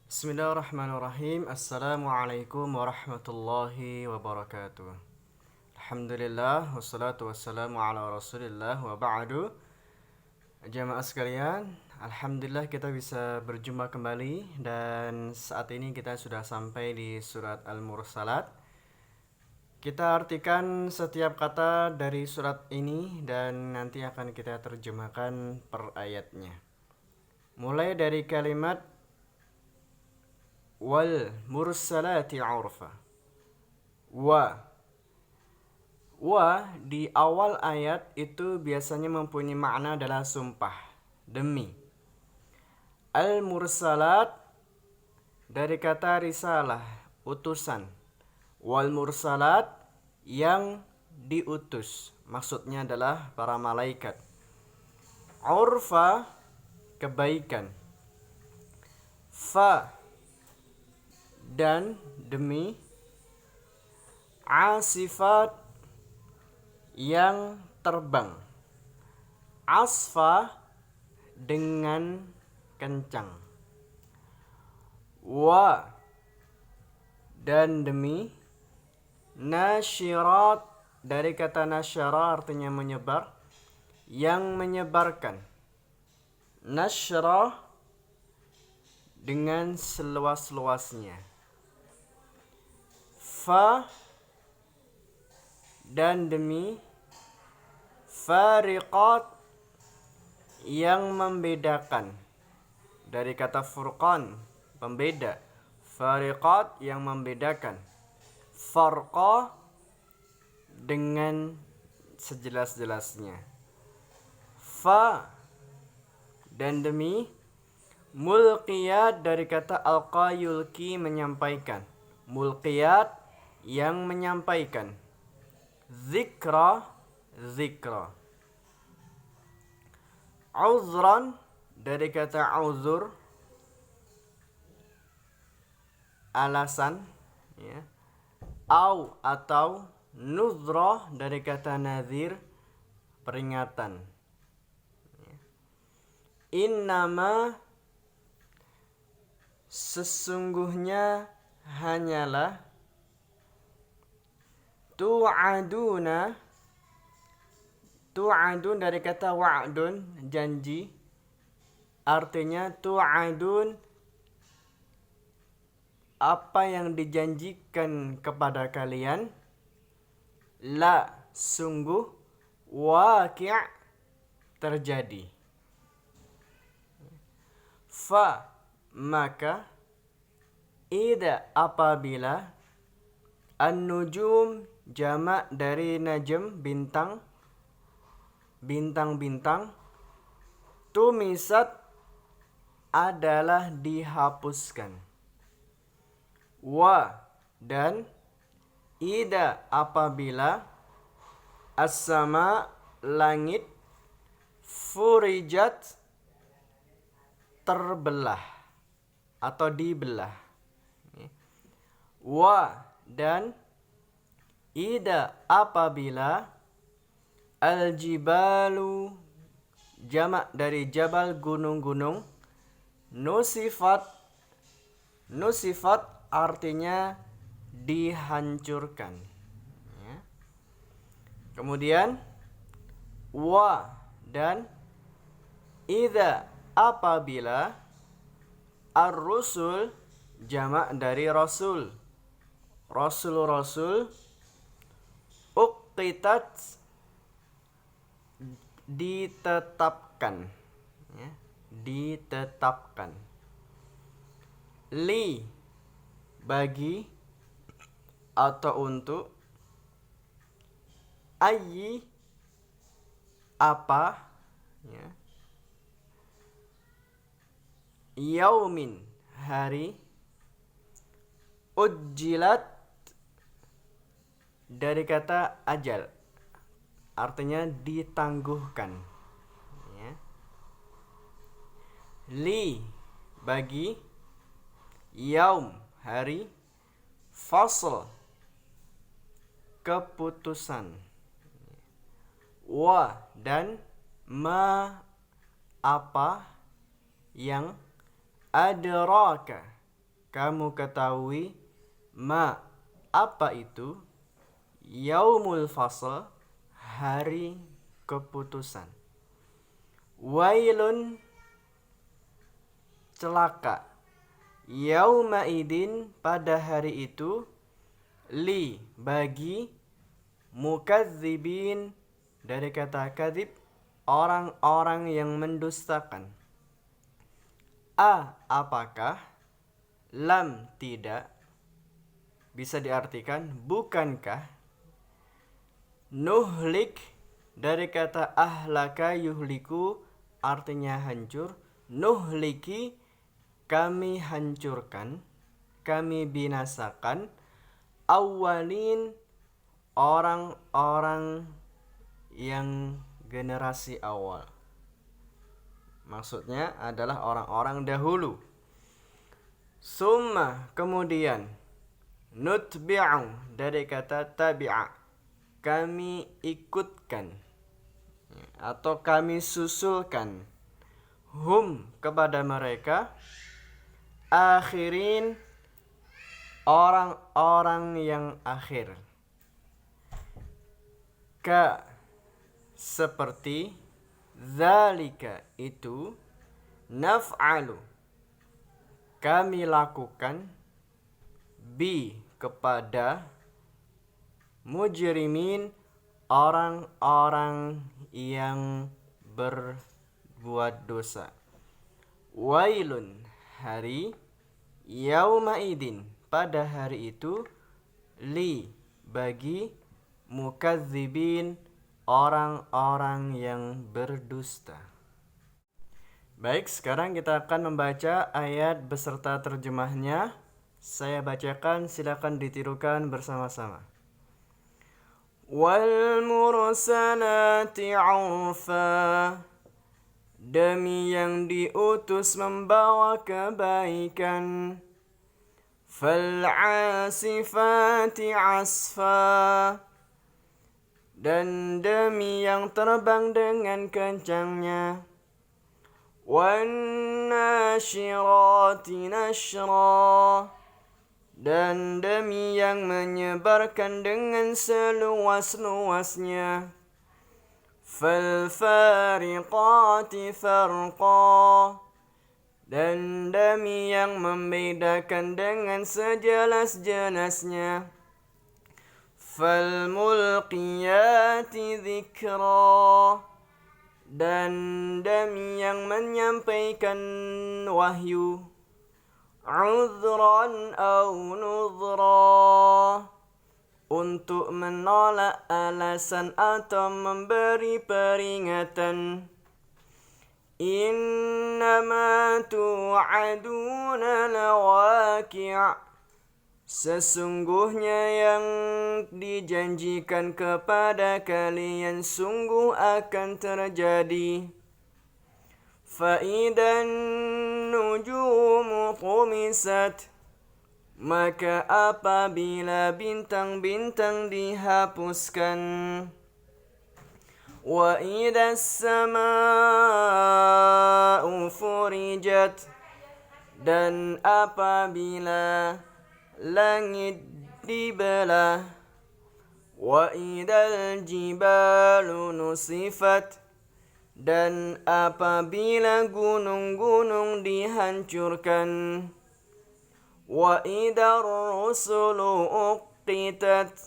Bismillahirrahmanirrahim. Assalamualaikum warahmatullahi wabarakatuh. Alhamdulillah wassalatu wassalamu ala Rasulillah wa ba'du. Jamaah sekalian, alhamdulillah kita bisa berjumpa kembali dan saat ini kita sudah sampai di surat Al-Mursalat. Kita artikan setiap kata dari surat ini dan nanti akan kita terjemahkan per ayatnya. Mulai dari kalimat wal mursalati urfa. Wa di awal ayat itu biasanya mempunyai makna adalah sumpah, demi. Al mursalat dari kata risalah, utusan. Wal mursalat yang diutus, maksudnya adalah para malaikat. Urfa kebaikan. Fa dan demi. Asifat yang terbang. Asfa dengan kencang. Wa dan demi. Nasyirat dari kata nasyara artinya menyebar, yang menyebarkan. Nasyra dengan seluas-luasnya. Fa dan demi. Fariqat yang membedakan, dari kata furqan pembeda. Fariqat yang membedakan. Farqa dengan sejelas-jelasnya. Fa dan demi. Mulqiyat dari kata alqa yulki menyampaikan. Mulqiyat yang menyampaikan. Zikra zikra. Uzran dari kata uzur alasan, ya. Au atau nuzrah dari kata nazir peringatan. Innama sesungguhnya hanyalah. Tu'aduna tu'adun dari kata wa'dun janji, artinya tu'adun apa yang dijanjikan kepada kalian. La sungguh. Waqi' terjadi. Fa maka. Ida apabila. An-nujum jamak dari najm bintang. Bintang-bintang. Tumisat adalah dihapuskan. Wa dan. Ida apabila. As-sama langit. Furijat terbelah atau dibelah. Wa dan. Ida apabila. Al-jibalu jamak dari jabal gunung-gunung. Nusifat artinya dihancurkan, ya. Kemudian wa dan. Idza apabila. Ar-rusul jamak dari rasul. Rasul uqitat ditetapkan, ya. Ditetapkan. Li bagi atau untuk. Ayyi apa, ya. Yaumin hari. Ujjilat dari kata ajal artinya ditangguhkan, ya. Li bagi. Yaum hari. Fasl keputusan. Wa dan. Ma apa yang. Adraka kamu ketahui ma apa itu yaumul fasl, hari keputusan. Wailun, celaka, yauma idin, pada hari itu, li, bagi, mukadzibin, dari kata kadzib, orang-orang yang mendustakan. Apakah, lam, tidak, bisa diartikan bukankah, nuhlik, dari kata ahlaka yuhliku, artinya hancur, nuhliki, kami hancurkan, kami binasakan, awalin, orang-orang yang generasi awal. Maksudnya adalah orang-orang dahulu. Summa, kemudian, nutbi'u, dari kata tabi'a, kami ikutkan atau kami susulkan, hum, kepada mereka, akhirin, orang-orang yang akhir. Ka, seperti, zalika, itu, naf'alu, kami lakukan, bi, kepada, mujrimin, orang-orang yang berbuat dosa. Wailun, hari, yauma idin, pada hari itu, li, bagi, mukadzibin, orang-orang yang berdusta. Baik, sekarang kita akan membaca ayat beserta terjemahnya. Saya bacakan, silakan ditirukan bersama-sama. Wal mursalati 'urfa, demi yang diutus membawa kebaikan. Fal 'asifati 'asfa, dan demi yang terbang dengan kencangnya. Wan nasyirati nashra, dan demi yang menyebarkan dengan seluas-luasnya. Fal fariqati farqa, dan demi yang membedakan dengan sejelas-jelasnya. Fal mulqiyati dzikra, dan demi yang menyampaikan wahyu. Udhran aw nudhra, untuk menolak alasan atau memberi peringatan. Innama tu'aduna lawaqi', sesungguhnya yang dijanjikan kepada kalian sungguh akan terjadi. Fa'idan nujumu tumisat, maka apabila bintang-bintang dihapuskan. Wa idas sama'u furijat, dan apabila langit dibelah. Wa idal jibalu nusifat, dan apabila gunung-gunung dihancurkan. Wa idar rusulu uqitat,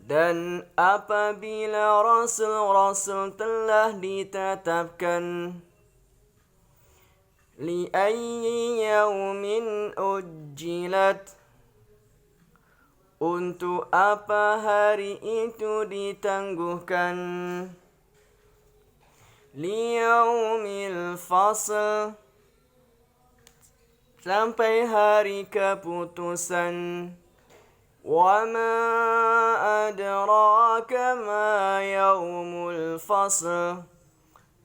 dan apabila rasul-rasul telah ditetapkan. Li ayyi yaumin ujjilat, untuk apa hari itu ditangguhkan. Liyaumil fasl, sampai hari keputusan. Wa ma adraka ma yaumul fasl,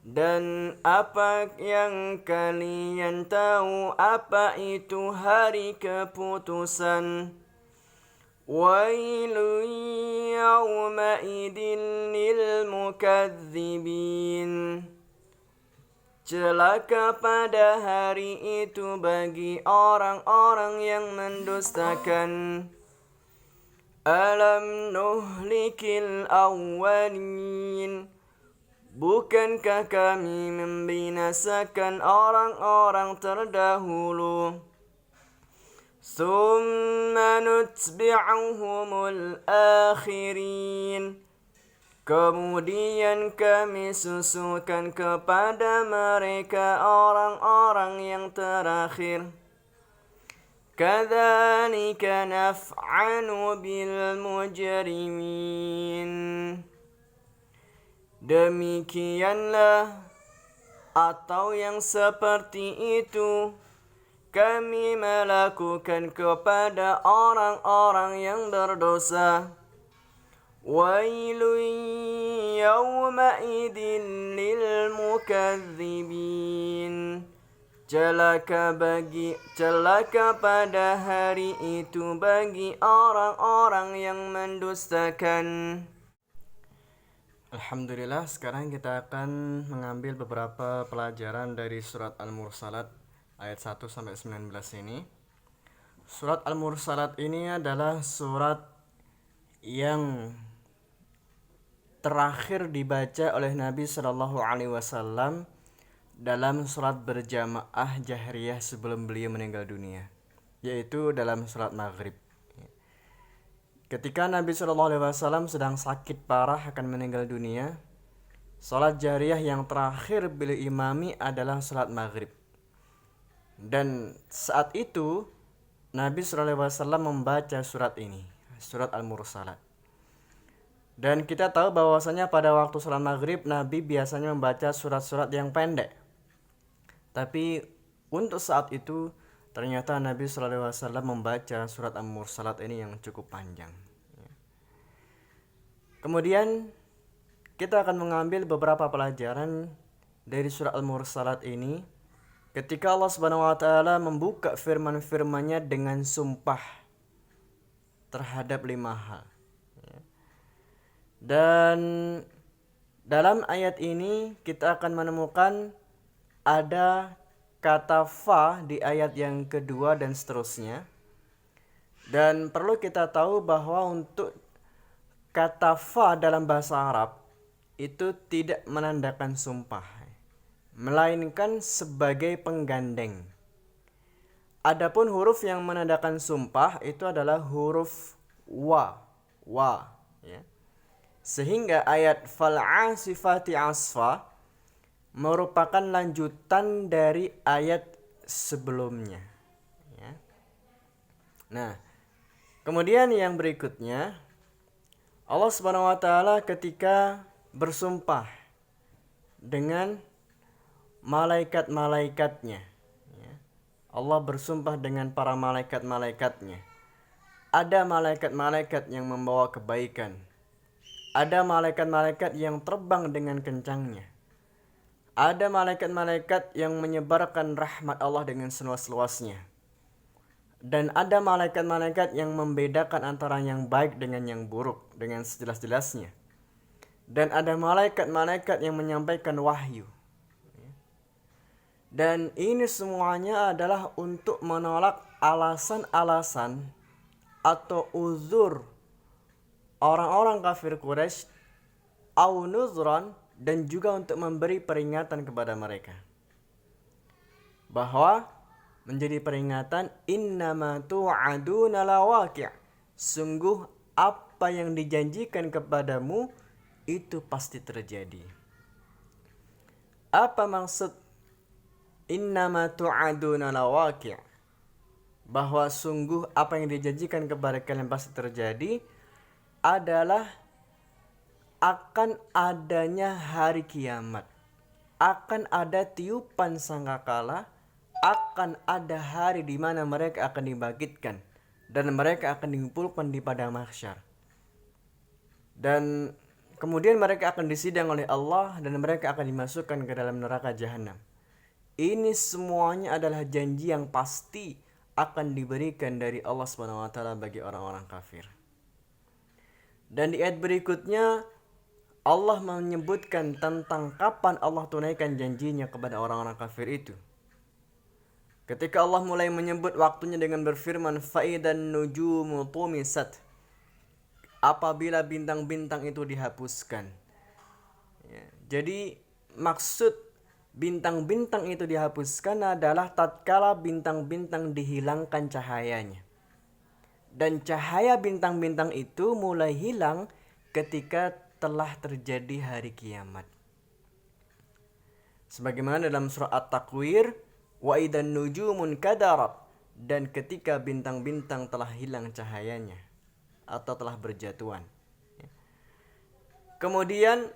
dan apa yang kalian tahu apa itu hari keputusan. Wailun yawma idin lil mukadzibin, Celaka pada hari itu bagi orang-orang yang mendustakan. Alam nuhlikil awwalin. Bukankah kami membinasakan orang-orang terdahulu? Summa nutbi'uhumul akhirin. Kemudian kami susulkan kepada mereka orang-orang yang terakhir. Kadzalika naf'alu bil mujrimin. Demikianlah atau yang seperti itu kami melakukan kepada orang-orang yang berdosa. Wailun yawma'idin lil mukadzibin. Celaka pada hari itu bagi orang-orang yang mendustakan. Alhamdulillah, sekarang kita akan mengambil beberapa pelajaran dari surat Al-Mursalat ayat 1 sampai 19 ini. Surat Al-Mursalat ini adalah surat yang terakhir dibaca oleh Nabi Shallallahu Alaihi Wasallam dalam sholat berjamaah jahriyah sebelum beliau meninggal dunia, yaitu dalam sholat maghrib. Ketika Nabi Shallallahu Alaihi Wasallam sedang sakit parah akan meninggal dunia, sholat jahriyah yang terakhir beliau imami adalah sholat maghrib. Dan saat itu Nabi Shallallahu Alaihi Wasallam membaca surat ini, surat Al-Mursalat. Dan kita tahu bahwasanya pada waktu sholat maghrib Nabi biasanya membaca surat-surat yang pendek. Tapi untuk saat itu ternyata Nabi SAW membaca surat Al-Mursalat ini yang cukup panjang. Kemudian kita akan mengambil beberapa pelajaran dari surat Al-Mursalat ini. Ketika Allah Subhanahu wa taala membuka firman-firman-Nya dengan sumpah terhadap 5 hal. Dan dalam ayat ini kita akan menemukan ada kata fa di ayat yang kedua dan seterusnya. Dan perlu kita tahu bahwa untuk kata fa dalam bahasa Arab itu tidak menandakan sumpah, melainkan sebagai penggandeng. Adapun huruf yang menandakan sumpah itu adalah huruf wa, ya. Sehingga ayat fal'asifati asfa merupakan lanjutan dari ayat sebelumnya, ya. Nah, kemudian yang berikutnya Allah Subhanahu wa taala ketika bersumpah dengan malaikat-malaikatnya, ya. Allah bersumpah dengan para malaikat-malaikatnya. Ada malaikat-malaikat yang membawa kebaikan. Ada malaikat-malaikat yang terbang dengan kencangnya. Ada malaikat-malaikat yang menyebarkan rahmat Allah dengan seluas-luasnya. Dan ada malaikat-malaikat yang membedakan antara yang baik dengan yang buruk dengan sejelas-jelasnya. Dan ada malaikat-malaikat yang menyampaikan wahyu. Dan ini semuanya adalah untuk menolak alasan-alasan atau uzur orang-orang kafir Quraisy au nuzran, dan juga untuk memberi peringatan kepada mereka bahwa menjadi peringatan innama tu'aduna lawaqi', sungguh apa yang dijanjikan kepadamu itu pasti terjadi. Apa maksud innama tu'aduna lawaqi'? Bahwa sungguh apa yang dijanjikan kepada kalian pasti terjadi adalah akan adanya hari kiamat, akan ada tiupan sangkakala, akan ada hari di mana mereka akan dibangkitkan dan mereka akan dikumpulkan di padang mahsyar. Dan kemudian mereka akan disidang oleh Allah dan mereka akan dimasukkan ke dalam neraka jahanam. Ini semuanya adalah janji yang pasti akan diberikan dari Allah SWT bagi orang-orang kafir. Dan di ayat berikutnya Allah menyebutkan tentang kapan Allah tunaikan janjinya kepada orang-orang kafir itu. Ketika Allah mulai menyebut waktunya dengan berfirman, "Faidan nujumu tumisat." Apabila bintang-bintang itu dihapuskan. Ya, jadi maksud bintang-bintang itu dihapuskan adalah tatkala bintang-bintang dihilangkan cahayanya. Dan cahaya bintang-bintang itu mulai hilang ketika telah terjadi hari kiamat. Sebagaimana dalam surah At-Takwir, wa idan nujumun kadarat, dan ketika bintang-bintang telah hilang cahayanya atau telah berjatuhan. Kemudian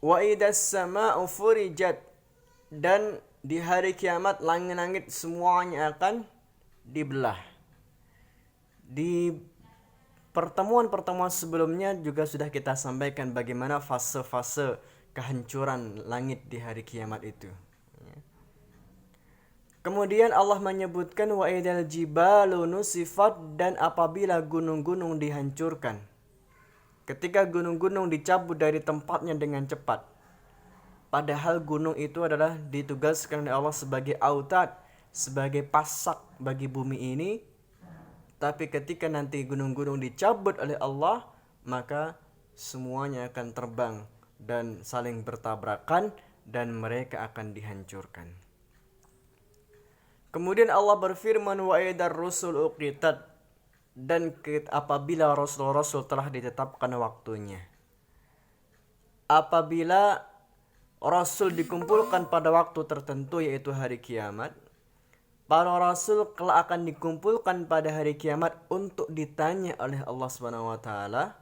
wa idas sama'u furijat, dan di hari kiamat langit-langit semuanya akan dibelah. Di pertemuan-pertemuan sebelumnya juga sudah kita sampaikan bagaimana fase-fase kehancuran langit di hari kiamat itu. Kemudian Allah menyebutkan wa idal jibalu nusifat, dan apabila gunung-gunung dihancurkan. Ketika gunung-gunung dicabut dari tempatnya dengan cepat. Padahal gunung itu adalah ditugaskan oleh Allah sebagai autad, sebagai pasak bagi bumi ini. Tapi ketika nanti gunung-gunung dicabut oleh Allah, maka semuanya akan terbang dan saling bertabrakan dan mereka akan dihancurkan. Kemudian Allah berfirman wa idar rusul uqitat, dan apabila rasul-rasul telah ditetapkan waktunya. Apabila rasul dikumpulkan pada waktu tertentu yaitu hari kiamat, para rasul kelak akan dikumpulkan pada hari kiamat untuk ditanya oleh Allah Subhanahu wa taala.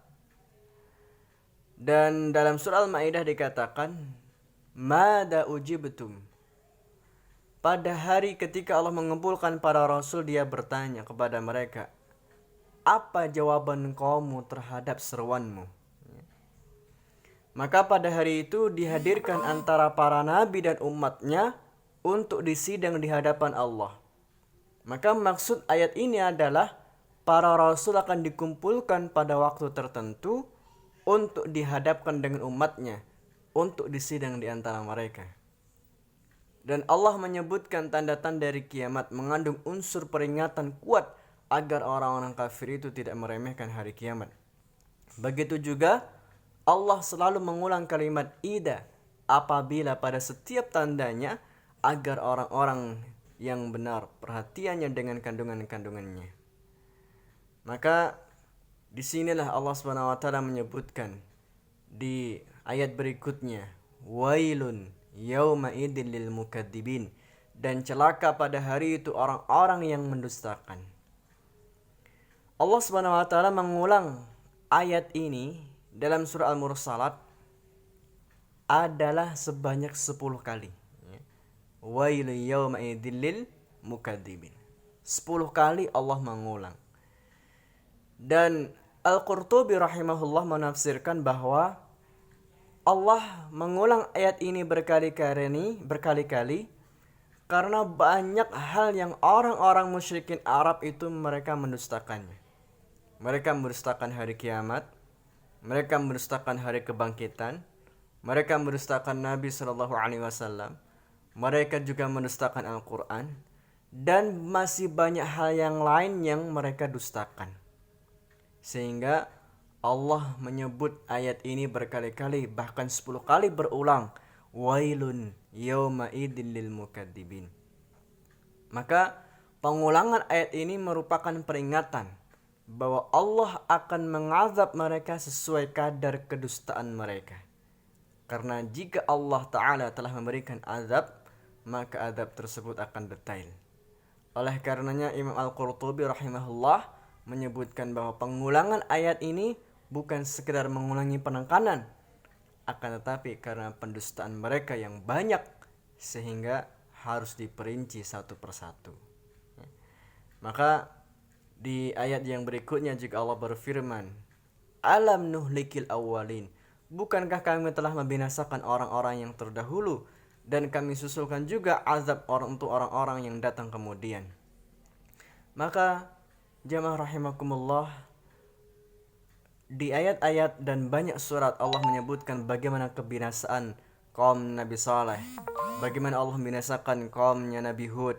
Dan dalam surah Al-Maidah dikatakan, "Mada ujibtum?" Pada hari ketika Allah mengumpulkan para rasul, dia bertanya kepada mereka, "Apa jawaban kamu terhadap seruanmu?" Maka pada hari itu dihadirkan antara para nabi dan umatnya untuk disidang di hadapan Allah. Maka maksud ayat ini adalah para rasul akan dikumpulkan pada waktu tertentu untuk dihadapkan dengan umatnya, untuk disidang di antara mereka. Dan Allah menyebutkan tanda-tanda dari kiamat mengandung unsur peringatan kuat agar orang-orang kafir itu tidak meremehkan hari kiamat. Begitu juga Allah selalu mengulang kalimat ida apabila pada setiap tandanya agar orang-orang yang benar perhatiannya dengan kandungan-kandungannya. Maka disinilah Allah Subhanahu wa taala menyebutkan di ayat berikutnya, wailun yauma idil lil mukadzibin, dan celaka pada hari itu orang-orang yang mendustakan. Allah Subhanahu wa taala mengulang ayat ini dalam surah Al-Mursalat adalah sebanyak 10 kali. Wailun yauma idil lil mukadzibin. 10 kali Allah mengulang. Dan Al-Qurtubi rahimahullah menafsirkan bahwa Allah mengulang ayat ini berkali-kali karena banyak hal yang orang-orang musyrikin Arab itu mereka mendustakannya. Mereka mendustakan hari kiamat, mereka mendustakan hari kebangkitan, mereka mendustakan Nabi SAW, mereka juga mendustakan Al-Quran, dan masih banyak hal yang lain yang mereka dustakan. Sehingga Allah menyebut ayat ini berkali-kali, bahkan 10 kali berulang. Wailun yawma idin lil mukadzibin. Maka pengulangan ayat ini merupakan peringatan bahwa Allah akan mengazab mereka sesuai kadar kedustaan mereka. Karena jika Allah Ta'ala telah memberikan azab, maka azab tersebut akan detail. Oleh karenanya Imam Al-Qurtubi rahimahullah menyebutkan bahwa pengulangan ayat ini bukan sekedar mengulangi penekanan, akan tetapi karena pendustaan mereka yang banyak sehingga harus diperinci satu persatu. Maka di ayat yang berikutnya juga Allah berfirman, alam nuhlikil awwalin, bukankah kami telah membinasakan orang-orang yang terdahulu dan kami susulkan juga azab untuk orang-orang yang datang kemudian. Maka jamaah rahimakumullah, Di ayat-ayat dan banyak surat Allah menyebutkan bagaimana kebinasaan kaum Nabi Saleh, bagaimana Allah membinasakan kaumnya Nabi Hud,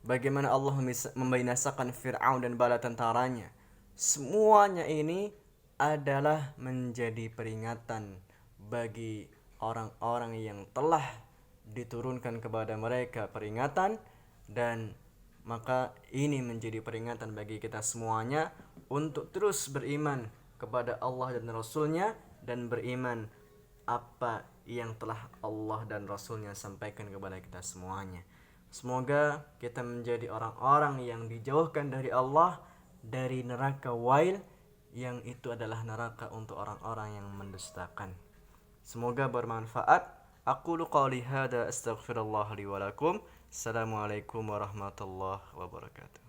bagaimana Allah membinasakan Fir'aun dan bala tentaranya. Semuanya ini adalah menjadi peringatan bagi orang-orang yang telah diturunkan kepada mereka peringatan, dan maka ini menjadi peringatan bagi kita semuanya untuk terus beriman kepada Allah dan Rasulnya, dan beriman apa yang telah Allah dan Rasulnya sampaikan kepada kita semuanya. Semoga kita menjadi orang-orang yang dijauhkan dari Allah dari neraka wail, yang itu adalah neraka untuk orang-orang yang mendustakan. Semoga bermanfaat. Aqulu qawli hadza astaghfirullah li wa lakum. Assalamualaikum warahmatullahi wabarakatuh.